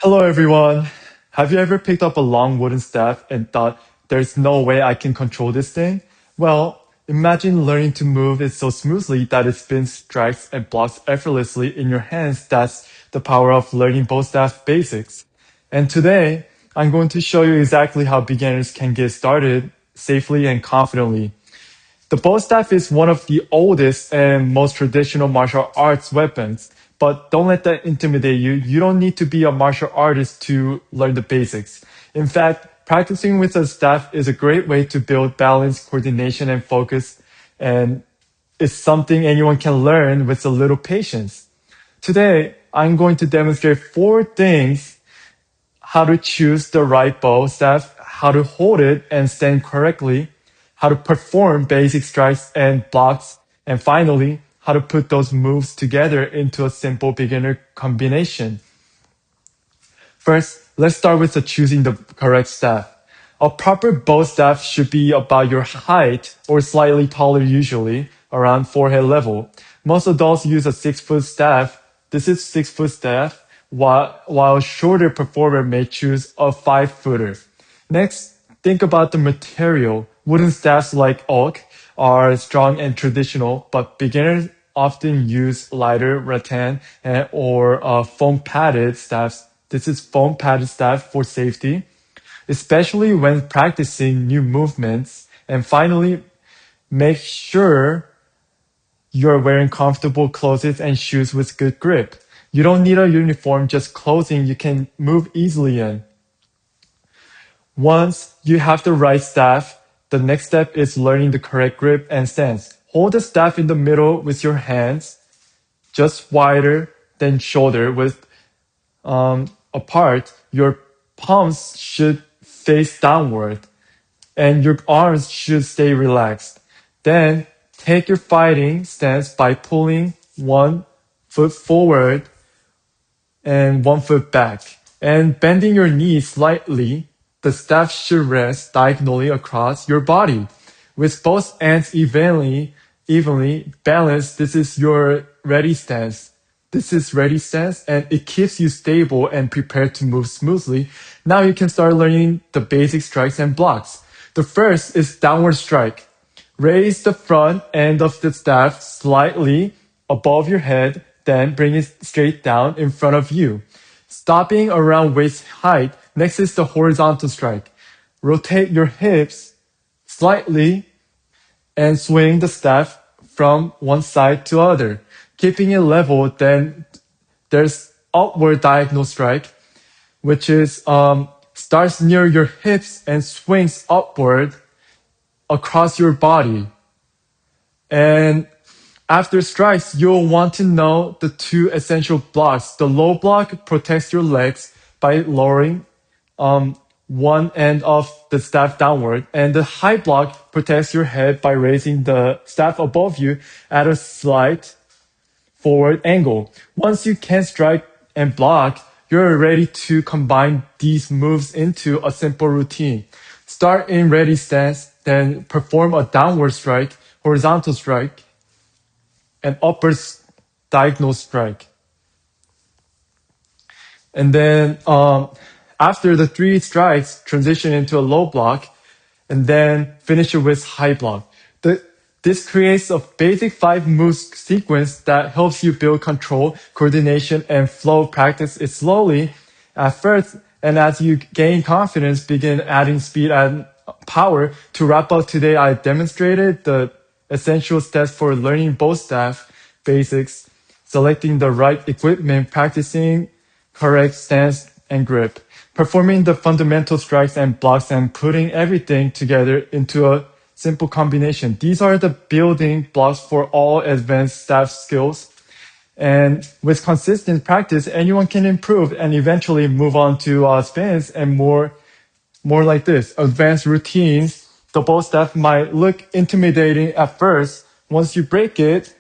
Hello, everyone. Have you ever picked up a long wooden staff and thought, there's no way I can control this thing? Well, imagine learning to move it so smoothly that it spins, strikes, and blocks effortlessly in your hands. That's the power of learning bow staff basics. And today, I'm going to show you exactly how beginners can get started safely and confidently. The bow staff is one of the oldest and most traditional martial arts weapons, but don't let that intimidate you. You don't need to be a martial artist to learn the basics. In fact, practicing with a staff is a great way to build balance, coordination, and focus, and it's something anyone can learn with a little patience. Today, I'm going to demonstrate four things: how to choose the right bow staff, how to hold it and stand correctly, how to perform basic strikes and blocks, and finally, how to put those moves together into a simple beginner combination. First, let's start with choosing the correct staff. A proper bow staff should be about your height or slightly taller, usually around forehead level. Most adults use a 6 foot staff. This is 6 foot staff, while a shorter performer may choose a 5 footer. Next, think about the material. Wooden staffs like oak are strong and traditional, but beginners often use lighter rattan or foam padded staffs. This is foam padded staff for safety, especially when practicing new movements. And finally, make sure you're wearing comfortable clothes and shoes with good grip. You don't need a uniform, just clothing you can move easily in. Once you have the right staff, the next step is learning the correct grip and stance. Hold the staff in the middle with your hands, just wider than shoulder width apart. Your palms should face downward and your arms should stay relaxed. Then take your fighting stance by pulling 1 foot forward and 1 foot back and bending your knees slightly. The staff should rest diagonally across your body. With both ends evenly balanced, this is your ready stance. This is ready stance and it keeps you stable and prepared to move smoothly. Now you can start learning the basic strikes and blocks. The first is downward strike. Raise the front end of the staff slightly above your head, then bring it straight down in front of you, stopping around waist height. Next is the horizontal strike. Rotate your hips slightly and swing the staff from one side to other, keeping it level. Then there's upward diagonal strike, which is starts near your hips and swings upward across your body. And after strikes, you'll want to know the two essential blocks. The low block protects your legs by lowering one end of the staff downward, and the high block protects your head by raising the staff above you at a slight forward angle. Once you can strike and block, you're ready to combine these moves into a simple routine. Start in ready stance, then perform a downward strike, horizontal strike, and upward diagonal strike. And then after the three strikes, transition into a low block, and then finish it with high block. This creates a basic 5 move sequence that helps you build control, coordination, and flow. Practice it slowly at first, and as you gain confidence, begin adding speed and power. To wrap up today, I demonstrated the essential steps for learning bow staff basics, selecting the right equipment, practicing correct stance and grip, performing the fundamental strikes and blocks, and putting everything together into a simple combination. These are the building blocks for all advanced staff skills. And with consistent practice, anyone can improve and eventually move on to spins and more like this, advanced routines. The bow staff might look intimidating at first. Once you break it,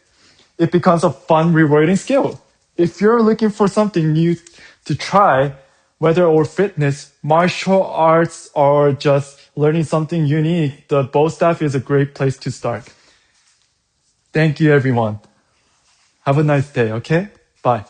it becomes a fun, rewarding skill. If you're looking for something new to try, whether or fitness, martial arts, or just learning something unique, the bow staff is a great place to start. Thank you, everyone. Have a nice day, okay? Bye.